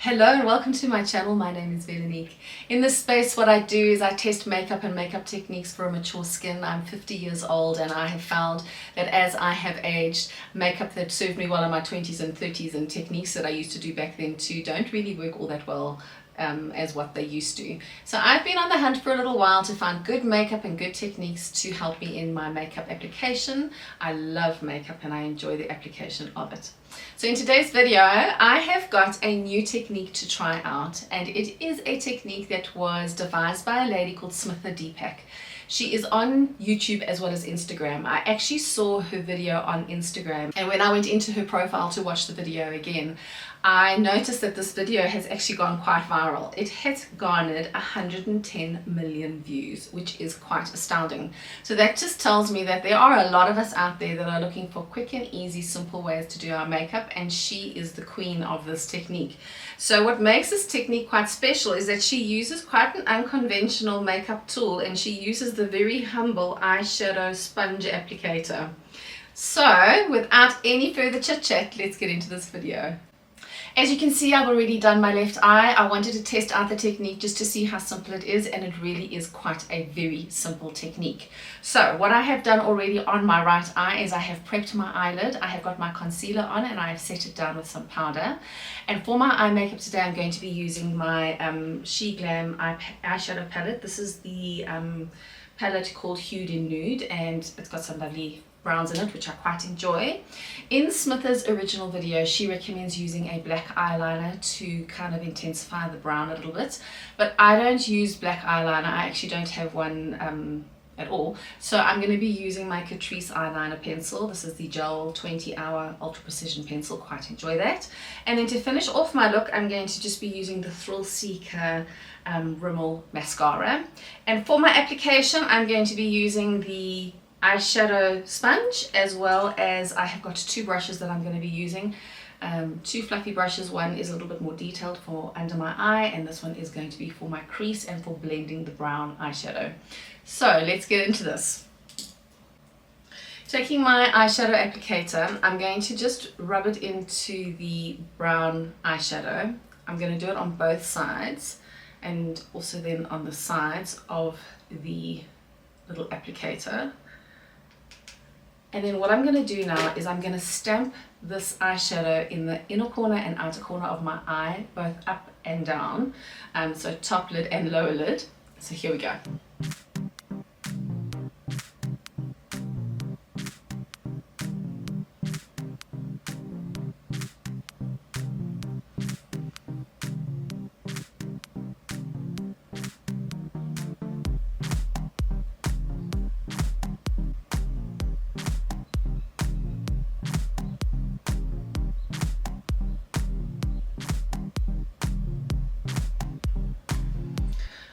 Hello and welcome to my channel. My name is Velanqiue. In this space what I do is I test makeup and makeup techniques for a mature skin. I'm 50 years old and I have found that as I have aged, makeup that served me well in my 20s and 30s and techniques that I used to do back then too don't really work all that well as what they used to. So I've been on the hunt for a little while to find good makeup and good techniques to help me in my makeup application. I love makeup and I enjoy the application of it. So in today's video I have got a new technique to try out, and it is a technique that was devised by a lady called Smitha Depak. She is on YouTube as well as Instagram. I actually saw her video on Instagram, and when I went into her profile to watch the video again, I noticed that this video has actually gone quite viral. It has garnered 110 million views, which is quite astounding. So that just tells me that there are a lot of us out there that are looking for quick and easy, simple ways to do our makeup, and she is the queen of this technique. So what makes this technique quite special is that she uses quite an unconventional makeup tool, and she uses the very humble eyeshadow sponge applicator. So without any further chit chat, let's get into this video. As you can see, I've already done my left eye. I wanted to test out the technique just to see how simple it is, and it really is quite a very simple technique. So what I have done already on my right eye is I have prepped my eyelid. I have got my concealer on and I have set it down with some powder. And for my eye makeup today, I'm going to be using my Sheglam eyeshadow palette. This is the palette called Hued in Nude, and it's got some lovely browns in it, which I quite enjoy. In Smitha's original video, she recommends using a black eyeliner to kind of intensify the brown a little bit, but I don't use black eyeliner. I actually don't have one at all. So I'm going to be using my Catrice eyeliner pencil. This is the Gel 20-hour Ultra Precision pencil. Quite enjoy that. And then to finish off my look, I'm going to just be using the Thrill Rimmel mascara. And for my application, I'm going to be using the eyeshadow sponge, as well as I have got two brushes that I'm going to be using. Two fluffy brushes. One is a little bit more detailed for under my eye, and this one is going to be for my crease and for blending the brown eyeshadow. So let's get into this. Taking my eyeshadow applicator, I'm going to just rub it into the brown eyeshadow. I'm going to do it on both sides and also then on the sides of the little applicator. And then what I'm going to do now is I'm going to stamp this eyeshadow in the inner corner and outer corner of my eye, both up and down, so top lid and lower lid. So here we go.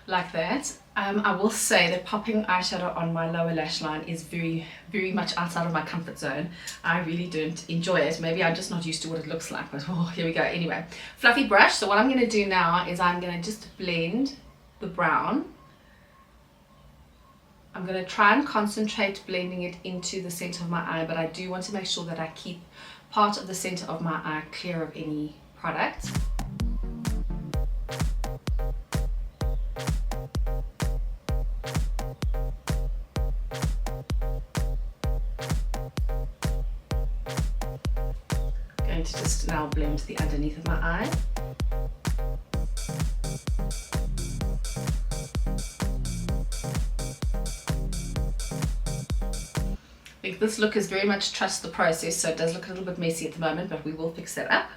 Like that. I will say that popping eyeshadow on my lower lash line is very much outside of my comfort zone. I really don't enjoy it. Maybe I'm just not used to what it looks like, but oh, here we go. Anyway, fluffy brush. So what I'm going to do now is I'm going to just blend the brown. I'm going to try and concentrate blending it into the center of my eye, but I do want to make sure that I keep part of the center of my eye clear of any product. To just now blend the underneath of my eye. I think this look is very much trust the process, so it does look a little bit messy at the moment, but we will fix that up.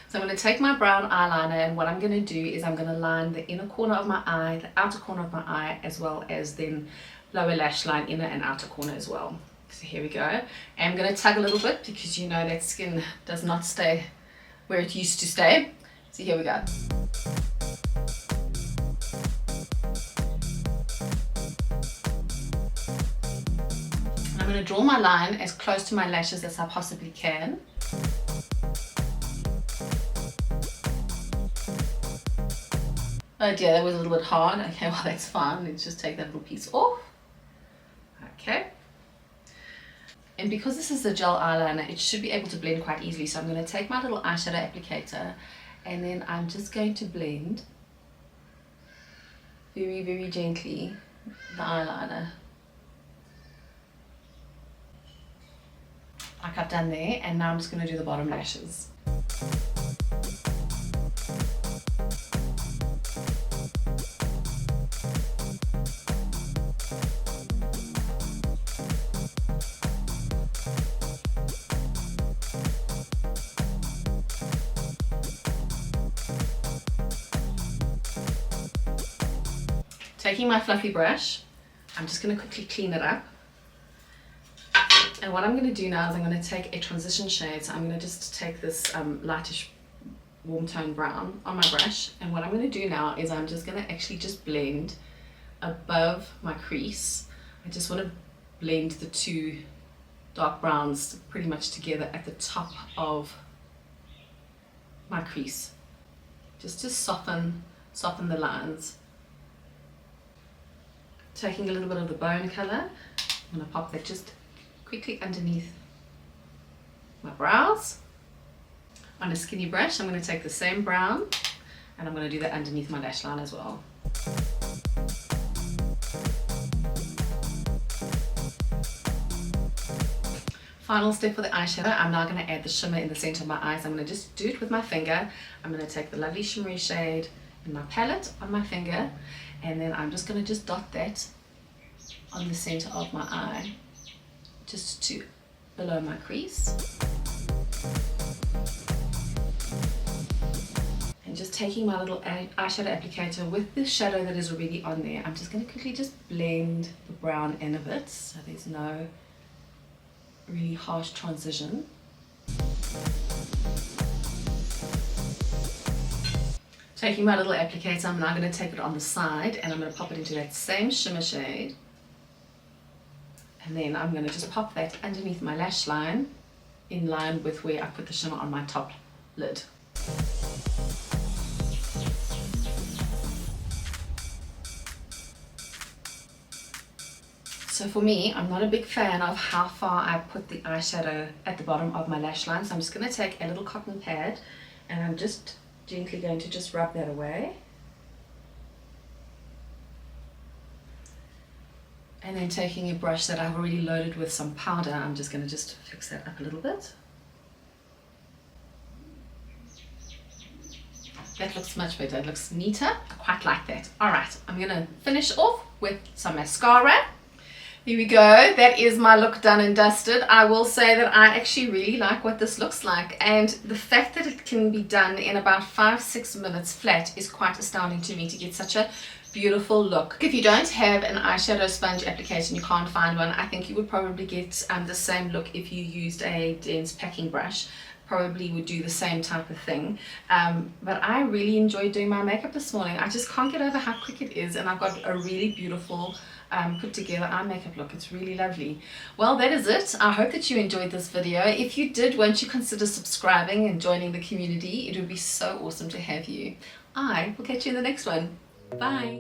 So I'm going to take my brown eyeliner, and what I'm going to do is I'm going to line the inner corner of my eye, the outer corner of my eye, as well as then lower lash line, inner and outer corner as well. So here we go. I'm going to tug a little bit because you know that skin does not stay where it used to stay. So here we go. And I'm going to draw my line as close to my lashes as I possibly can. Oh dear, that was a little bit hard. Okay, well that's fine. Let's just take that little piece off. Okay. And because this is a gel eyeliner, it should be able to blend quite easily. So I'm going to take my little eyeshadow applicator And then I'm just going to blend very, very gently the eyeliner. Like I've done there, and now I'm just going to do the bottom lashes. Taking my fluffy brush, I'm just going to quickly clean it up. And what I'm going to do now is I'm going to take a transition shade. So I'm going to just take this lightish warm tone brown on my brush. And what I'm going to do now is I'm just going to actually just blend above my crease. I just want to blend the two dark browns pretty much together at the top of my crease. Just to soften the lines. Taking a little bit of the bone colour, I'm going to pop that just quickly underneath my brows. On a skinny brush, I'm going to take the same brown and I'm going to do that underneath my lash line as well. Final step for the eyeshadow, I'm now going to add the shimmer in the centre of my eyes. I'm going to just do it with my finger. I'm going to take the lovely shimmery shade in my palette on my finger, and then I'm just going to just dot that on the centre of my eye, just to below my crease. And just taking my little eyeshadow applicator with the shadow that is already on there, I'm just going to quickly just blend the brown end of it so there's no really harsh transition. Taking my little applicator, I'm now going to take it on the side and I'm going to pop it into that same shimmer shade. And then I'm going to just pop that underneath my lash line, in line with where I put the shimmer on my top lid. So for me, I'm not a big fan of how far I put the eyeshadow at the bottom of my lash line. So I'm just going to take a little cotton pad and I'm just gently going to just rub that away. And then taking a brush that I've already loaded with some powder, I'm just going to just fix that up a little bit. That looks much better, it looks neater, I quite like that. Alright, I'm going to finish off with some mascara. Here we go, that is my look done and dusted. I will say that I actually really like what this looks like, and the fact that it can be done in about 5-6 minutes flat is quite astounding to me, to get such a beautiful look. If you don't have an eyeshadow sponge application, you can't find one, I think you would probably get the same look if you used a dense packing brush. Probably would do the same type of thing. But I really enjoyed doing my makeup this morning. I just can't get over how quick it is, and I've got a really beautiful put together eye makeup look. It's really lovely. Well, that is it. I hope that you enjoyed this video. If you did, won't you consider subscribing and joining the community? It would be so awesome to have you. I will catch you in the next one. Bye.